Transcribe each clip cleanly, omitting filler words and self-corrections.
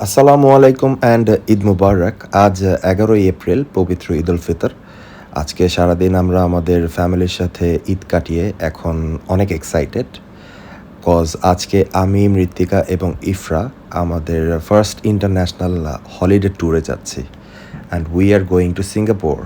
আসসালামু আলাইকুম অ্যান্ড ঈদ মুবারক। আজ ১১ই এপ্রিল, পবিত্র ঈদ উল ফিতর। আজকে সারাদিন আমরা আমাদের ফ্যামিলির সাথে ঈদ কাটিয়ে এখন অনেক এক্সাইটেড। কজ আজকে আমি, মৃত্তিকা এবং ইফরা আমাদের ফার্স্ট ইন্টারন্যাশনাল হলিডে ট্যুরে যাচ্ছি। And we are going to Singapore.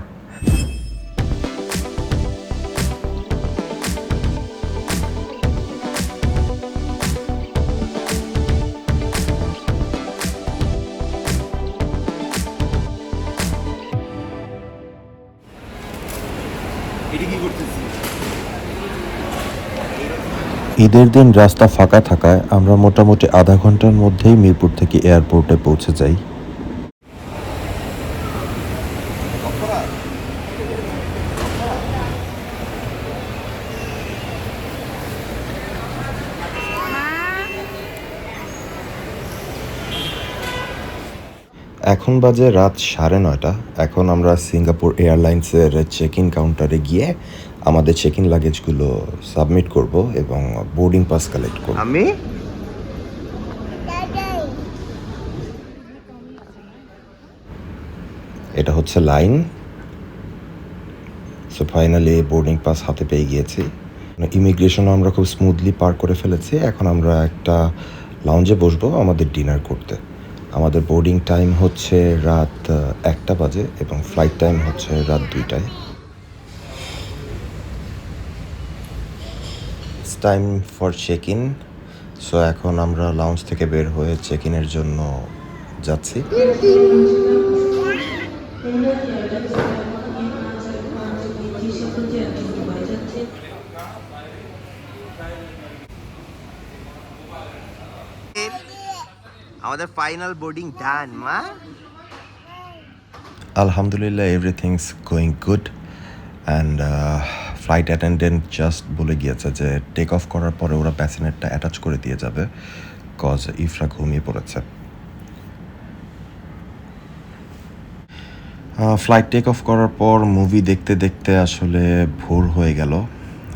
ঈদের দিন রাস্তা ফাঁকা থাকায় আমরা মোটামুটি আধা ঘন্টার মধ্যেই মিরপুর থেকে এয়ারপোর্টে পৌঁছে যাই। এখন বাজে রাত 9:30। এখন আমরা সিঙ্গাপুর এয়ারলাইন্সের চেক ইন কাউন্টারে গিয়ে আমাদের চেক ইন লাগেজগুলো সাবমিট করব এবং বোর্ডিং পাস কালেক্ট করব। এটা হচ্ছে line. So finally boarding pass হাতে পেয়ে গিয়েছি। ইমিগ্রেশনও আমরা খুব স্মুথলি পার করে ফেলেছি। এখন আমরা একটা লাউঞ্জে বসবো আমাদের ডিনার করতে। আমাদের বোর্ডিং টাইম হচ্ছে রাত 1টা বাজে এবং ফ্লাইট টাইম হচ্ছে রাত 2টায়। It's time for check in. So এখন আমরা লাউঞ্জ থেকে বের হয়ে চেক ইনের জন্য যাচ্ছি। আমাদের ফাইনাল বোর্ডিং ডান মা। আলহামদুলিল্লাহ, everythings going good. And flight attendant just বলে গিয়েছে যে টেক অফ করার পরে ওরা প্যাসেঞ্জারটা অ্যাটাচ করে দিয়ে যাবে, কজ ইফরা ঘুমিয়ে পড়েছে। ফ্লাইট টেক অফ করার পর মুভি দেখতে দেখতে আসলে ভোর হয়ে গেল।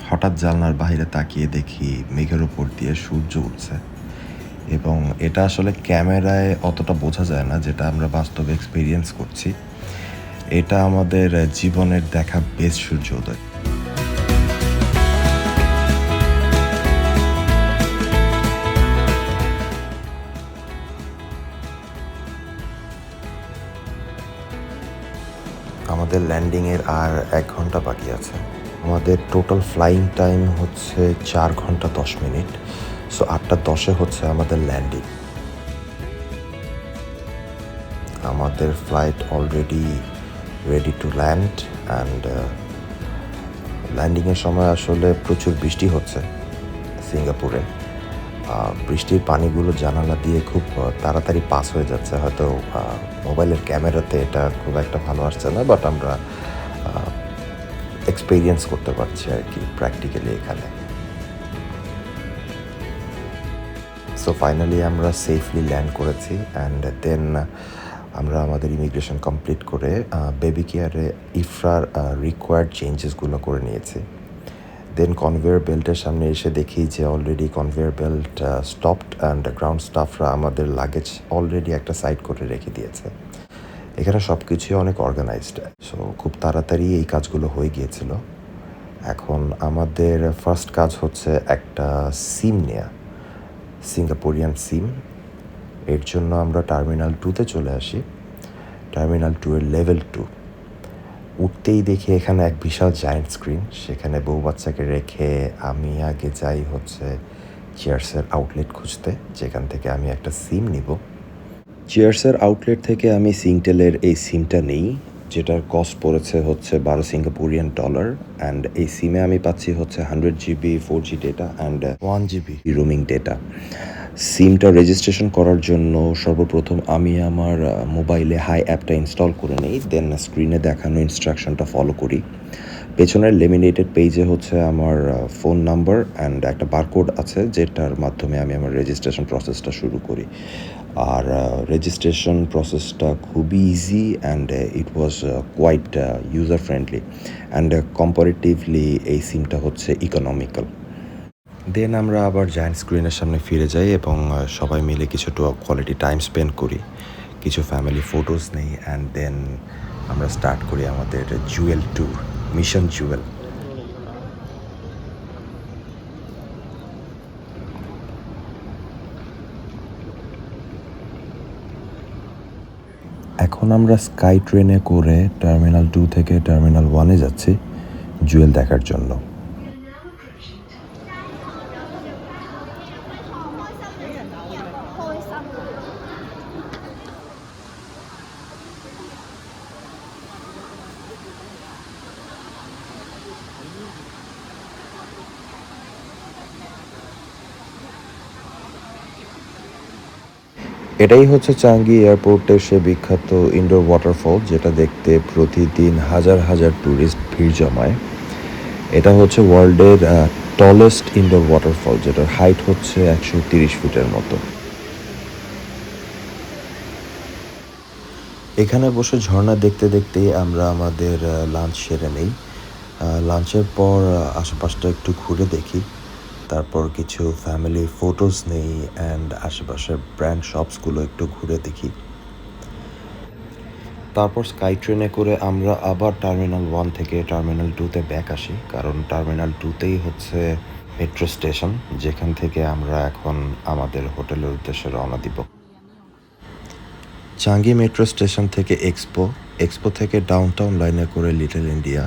হঠাৎ জানলার বাইরে তাকিয়ে দেখি মেঘের উপর দিয়ে সূর্য উঠছে, এবং এটা আসলে ক্যামেরায় অতটা বোঝা যায় না, যেটা আমরা বাস্তবে এক্সপিরিয়েন্স করছি। এটা আমাদের জীবনের দেখা বেস্ট সূর্যোদয়। আমাদের ল্যান্ডিংয়ের আর 1 ঘন্টা বাকি আছে। আমাদের টোটাল ফ্লাইং টাইম হচ্ছে 4 ঘন্টা 10 মিনিট। সো 8টা 10-এ হচ্ছে আমাদের ল্যান্ডিং। আমাদের flight already ready to land. And ল্যান্ডিংয়ের সময় আসলে প্রচুর বৃষ্টি হচ্ছে সিঙ্গাপুরে। বৃষ্টির পানিগুলো জানালা দিয়ে খুব তাড়াতাড়ি পাস হয়ে যাচ্ছে। হয়তো মোবাইলের ক্যামেরাতে এটা খুব একটা ভালো আসছে না, বাট আমরা এক্সপিরিয়েন্স করতে পারছি আর কি প্র্যাকটিক্যালি এখানে। সো ফাইনালি আমরা সেফলি ল্যান্ড করেছি। অ্যান্ড দেন আমরা আমাদের ইমিগ্রেশন কমপ্লিট করে বেবি কেয়ারে ইফরার রিকোয়ার্ড চেঞ্জেসগুলো করে নিয়েছি। দেন কনভেয়ার বেল্টের সামনে এসে দেখি যে already conveyor belt stopped and ground স্টাফরা আমাদের লাগেজ অলরেডি একটা সাইড করে রেখে দিয়েছে। এখানে সব কিছুই অনেক অর্গানাইজড। সো খুব তাড়াতাড়ি এই কাজগুলো হয়ে গিয়েছিল। এখন আমাদের ফার্স্ট কাজ হচ্ছে একটা সিম নেয়া, সিঙ্গাপুরিয়ান সিম। এর জন্য আমরা টার্মিনাল 2-তে চলে আসি। টার্মিনাল 2-এর লেভেল 2 উঠতেই দেখি এখানে এক বিশাল জায়ান্ট স্ক্রিন। সেখানে বউ বাচ্চাকে রেখে আমি আগে যাই হচ্ছে চেয়ার্সের আউটলেট খুঁজতে, যেখান থেকে আমি একটা সিম নিব। চেয়ার্সের আউটলেট থেকে আমি সিংটেলের এই সিমটা নিই, যেটার কস্ট পড়েছে হচ্ছে 12 সিঙ্গাপুরিয়ান ডলার। অ্যান্ড এই সিমে আমি পাচ্ছি হচ্ছে 100 GB 4G data and 1 GB roaming data. সিমটা রেজিস্ট্রেশন করার জন্য সর্বপ্রথম আমি আমার মোবাইলে হাই অ্যাপটা ইনস্টল করে নিই। দেন স্ক্রিনে দেখানো ইনস্ট্রাকশনটা ফলো করি। পেছনের লেমিনেটেড পেজে হচ্ছে আমার ফোন নাম্বার অ্যান্ড একটা বারকোড আছে, যেটার মাধ্যমে আমি আমার রেজিস্ট্রেশন প্রসেসটা শুরু করি। আর রেজিস্ট্রেশন প্রসেসটা খুবই easy and it was quite user friendly and comparatively এই সিমটা হচ্ছে ইকোনমিক্যাল। দেন আমরা আবার জায়ান্ট স্ক্রিনের সামনে ফিরে যাই এবং সবাই মিলে কিছুটা কোয়ালিটি টাইম স্পেন্ড করি, কিছু ফ্যামিলি ফটোজ নেই, অ্যান্ড দেন আমরা স্টার্ট করি আমাদের জুয়েল ট্যুর, মিশন জুয়েল। এখন আমরা স্কাই ট্রেনে করে টার্মিনাল 2 থেকে টার্মিনাল 1-এ যাচ্ছি জুয়েল দেখার জন্য। এটাই হচ্ছে চাঙ্গি এয়ারপোর্টের সে বিখ্যাত ইনডোর ওয়াটারফল, যেটা দেখতে প্রতিদিন হাজার হাজার ট্যুরিস্ট ভিড় জমায়। এটা হচ্ছে ওয়ার্ল্ডের টলেস্ট ইনডোর ওয়াটারফল, যেটার হাইট হচ্ছে 130 ফিটের মতো। এখানে বসে ঝর্ণা দেখতে দেখতেই আমরা আমাদের লাঞ্চ সেরে নেই। লাঞ্চের পর আশেপাশটা একটু ঘুরে দেখি, তারপর কিছু ফ্যামিলি ফটোজ নেই, অ্যান্ড আশেপাশের ব্র্যান্ড শপসগুলো একটু ঘুরে দেখি। তারপর স্কাই ট্রেনে করে আমরা আবার টার্মিনাল 1 থেকে টার্মিনাল 2-তে ব্যাক আসি, কারণ টার্মিনাল 2-তেই হচ্ছে মেট্রো স্টেশন, যেখান থেকে আমরা এখন আমাদের হোটেলের উদ্দেশ্যে রওনা দিব। চাঙ্গি মেট্রো স্টেশন থেকে এক্সপো থেকে ডাউনটাউন লাইনে করে লিটল ইন্ডিয়া,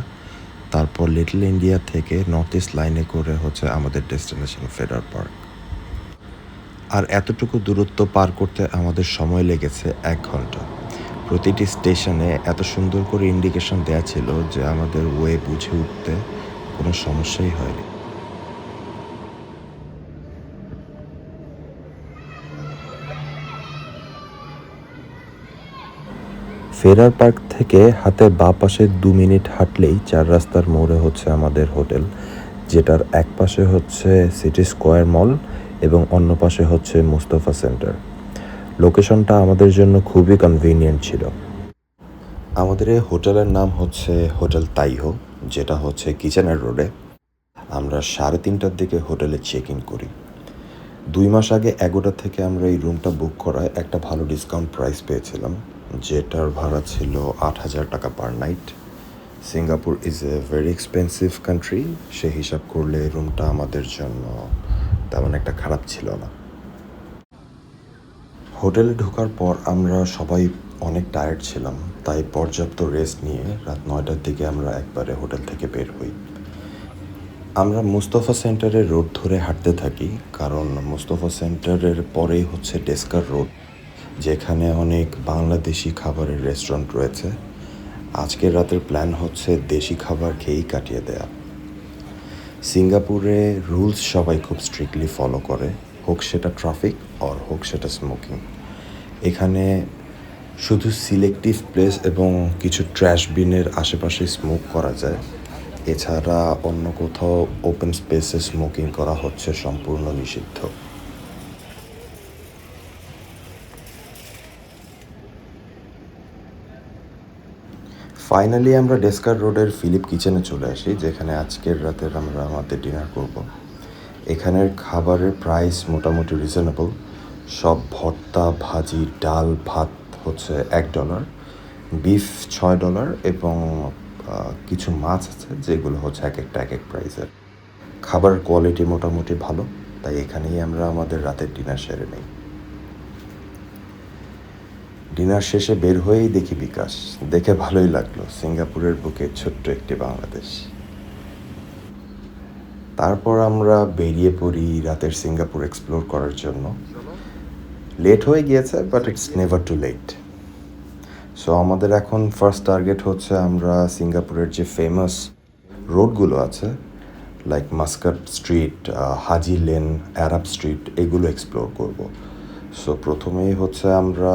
তারপর লিটল ইন্ডিয়া থেকে নর্থ ইস্ট লাইনে করে হচ্ছে আমাদের ডেস্টিনেশন ফেডার পার্ক। আর এতটুকু দূরত্ব পার করতে আমাদের সময় লেগেছে 1 ঘন্টা। প্রতিটি স্টেশনে এত সুন্দর করে ইন্ডিকেশন দেওয়া ছিল যে আমাদের ওয়ে বুঝে উঠতে কোনো সমস্যাই হয়নি। ফেরার পার্ক থেকে হাতে বাঁ পাশে 2 মিনিট হাঁটলেই 4 রাস্তার মোড়ে হচ্ছে আমাদের হোটেল, যেটার এক পাশে হচ্ছে সিটি স্কোয়ার মল এবং অন্য পাশে হচ্ছে মুস্তাফা সেন্টার। লোকেশনটা আমাদের জন্য খুবই কনভিনিয়েন্ট ছিল। আমাদের এই হোটেলের নাম হচ্ছে হোটেল তাইহো, যেটা হচ্ছে কিচেনার রোডে। আমরা 3:30টার দিকে হোটেলে চেক ইন করি। 2 মাস আগে এগোটা থেকে আমরা এই রুমটা বুক করায় একটা ভালো ডিসকাউন্ট প্রাইস পেয়েছিলাম, যেটার ভাড়া ছিল 8,000 টাকা per night. Singapore is a very expensive country, সে হিসাব করলে রুমটা আমাদের জন্য তেমন একটা খারাপ ছিল না। হোটেলে ঢোকার পর আমরা সবাই অনেক টায়ার্ড ছিলাম, তাই পর্যাপ্ত রেস্ট নিয়ে রাত 9টার দিকে আমরা একবারে হোটেল থেকে বের হই। আমরা মুস্তফা সেন্টারের রোড ধরে হাঁটতে থাকি, কারণ মুস্তফা সেন্টারের পরেই হচ্ছে ডেস্কার রোড, যেখানে অনেক বাংলাদেশি খাবারের রেস্টুরেন্ট রয়েছে। আজকের রাতের প্ল্যান হচ্ছে দেশি খাবার খেয়েই কাটিয়ে দেয়া। সিঙ্গাপুরে রুলস সবাই খুব স্ট্রিক্টলি ফলো করে, হোক সেটা ট্রাফিক আর হোক সেটা স্মোকিং। এখানে শুধু সিলেক্টিভ প্লেস এবং কিছু ট্র্যাশ বিনের আশেপাশে স্মোক করা যায়, এছাড়া অন্য কোথাও ওপেন স্পেসে স্মোকিং করা হচ্ছে সম্পূর্ণ নিষিদ্ধ। ফাইনালি আমরা ডেস্কার রোডের ফিলিপ কিচেনে চলে আসি, যেখানে আজকের রাতের আমরা আমাদের ডিনার করব। এখানের খাবারের প্রাইস মোটামুটি রিজনেবল। সব ভর্তা, ভাজি, ডাল, ভাত হচ্ছে $1, বিফ $6 এবং কিছু মাছ আছে যেগুলো হচ্ছে এক একটা এক এক প্রাইসের। খাবারের কোয়ালিটি মোটামুটি ভালো, তাই এখানেই আমরা আমাদের রাতের ডিনার সেরে নেই। ডিনার শেষে বের হয়েই দেখি বিকাশ, দেখে ভালোই লাগলো, সিঙ্গাপুরের বুকে ছোট্ট একটি বাংলাদেশ। তারপর আমরা বেরিয়ে পড়ি রাতের সিঙ্গাপুর এক্সপ্লোর করার জন্য। লেট হয়ে গিয়েছে, but it's never too late. So আমাদের এখন ফার্স্ট টার্গেট হচ্ছে আমরা সিঙ্গাপুরের যে ফেমাস রোডগুলো আছে, লাইক মাস্কাট স্ট্রিট, হাজি লেন, অ্যারাব স্ট্রিট, এগুলো এক্সপ্লোর করব। সো প্রথমেই হচ্ছে আমরা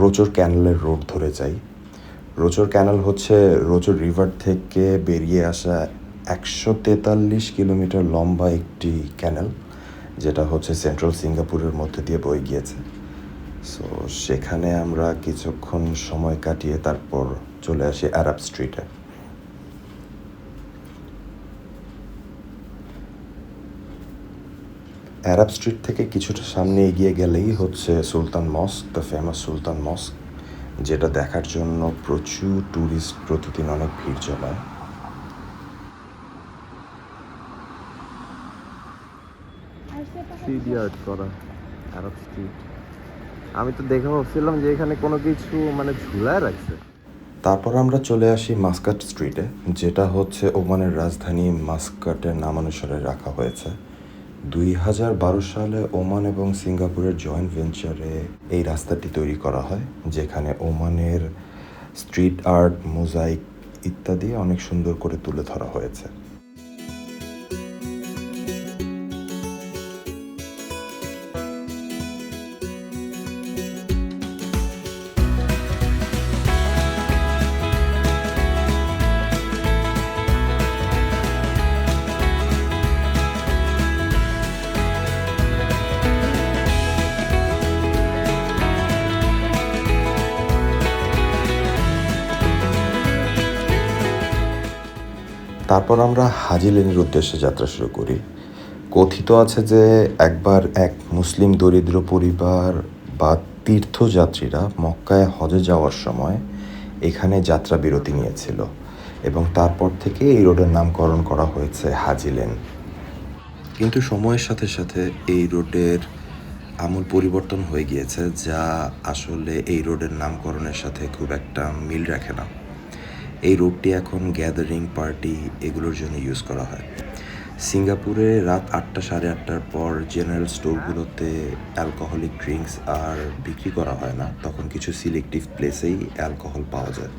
রোচর ক্যানেলের রোড ধরে যাই। রোচর ক্যানেল হচ্ছে রোচর রিভার থেকে বেরিয়ে আসা 143 কিলোমিটার লম্বা একটি ক্যানেল, যেটা হচ্ছে সেন্ট্রাল সিঙ্গাপুরের মধ্যে দিয়ে বয়ে গিয়েছে। সো সেখানে আমরা কিছুক্ষণ সময় কাটিয়ে তারপর চলে আসি অ্যারাব স্ট্রিটে। অ্যারাব স্ট্রিট থেকে কিছুটা সামনে এগিয়ে গেলেই হচ্ছে সুলতান মস্ক, দ্য ফেমাস সুলতান মস্ক, যেটা দেখার জন্য প্রচুর ট্যুরিস্ট প্রতিদিন অনেক ভিড় জমায়। সিডি আর্ট করা আরব স্ট্রিট। আমি তো দেখে ভাবছিলাম যে এখানে কোনো কিছু মানে ঝুলায় রাখছে। তারপর আমরা চলে আসি মাস্কাট স্ট্রিটে, যেটা হচ্ছে ওমানের রাজধানী মাস্কাটের নামানুসারে রাখা হয়েছে। 2012 সালে ওমান এবং সিঙ্গাপুরের জয়েন্ট ভেঞ্চারে এই রাস্তাটি তৈরি করা হয়, যেখানে ওমানের স্ট্রিট আর্ট, মোজাইক ইত্যাদি অনেক সুন্দর করে তুলে ধরা হয়েছে। তারপর আমরা হাজি লেনের উদ্দেশ্যে যাত্রা শুরু করি। কথিত আছে যে একবার এক মুসলিম দরিদ্র পরিবার বা তীর্থযাত্রীরা মক্কায় হজে যাওয়ার সময় এখানে যাত্রা বিরতি নিয়েছিল এবং তারপর থেকে এই রোডের নামকরণ করা হয়েছে হাজি লেন। কিন্তু সময়ের সাথে সাথে এই রোডের আমূল পরিবর্তন হয়ে গিয়েছে, যা আসলে এই রোডের নামকরণের সাথে খুব একটা মিল রাখে না। এই রোডটি এখন গ্যাদারিং, পার্টি এগুলোর জন্য ইউজ করা হয়। সিঙ্গাপুরে রাত 8টা, সাড়ে 8টার পর জেনারেল স্টোরগুলোতে অ্যালকোহলিক ড্রিঙ্কস আর বিক্রি করা হয় না, তখন কিছু সিলেক্টিভ প্লেসেই অ্যালকোহল পাওয়া যায়।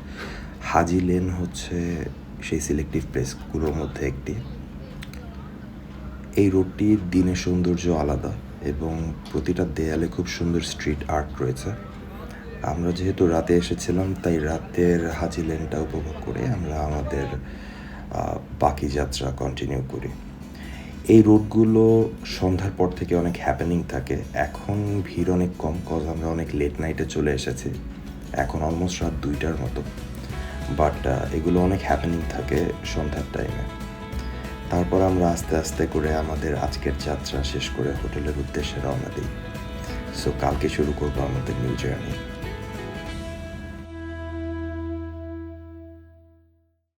হাজি লেন হচ্ছে সেই সিলেক্টিভ প্লেসগুলোর মধ্যে একটি। এই রোডটির দিনের সৌন্দর্য আলাদা এবং প্রতিটা দেয়ালে খুব সুন্দর স্ট্রিট আর্ট রয়েছে। আমরা যেহেতু রাতে এসেছিলাম, তাই রাতের হাজি লেনটা উপভোগ করে আমরা আমাদের বাকি যাত্রা কন্টিনিউ করি। এই রোডগুলো সন্ধ্যার পর থেকে অনেক হ্যাপেনিং থাকে। এখন ভিড় অনেক কম, কজ আমরা অনেক লেট নাইটে চলে এসেছি, এখন অলমোস্ট রাত 2টার মতো। বাট এগুলো অনেক হ্যাপেনিং থাকে সন্ধ্যার টাইমে। তারপর আমরা আস্তে আস্তে করে আমাদের আজকের যাত্রা শেষ করে হোটেলের উদ্দেশ্যে রওনা দিই। সো কালকে শুরু করবো আমাদের নিউ জার্নি।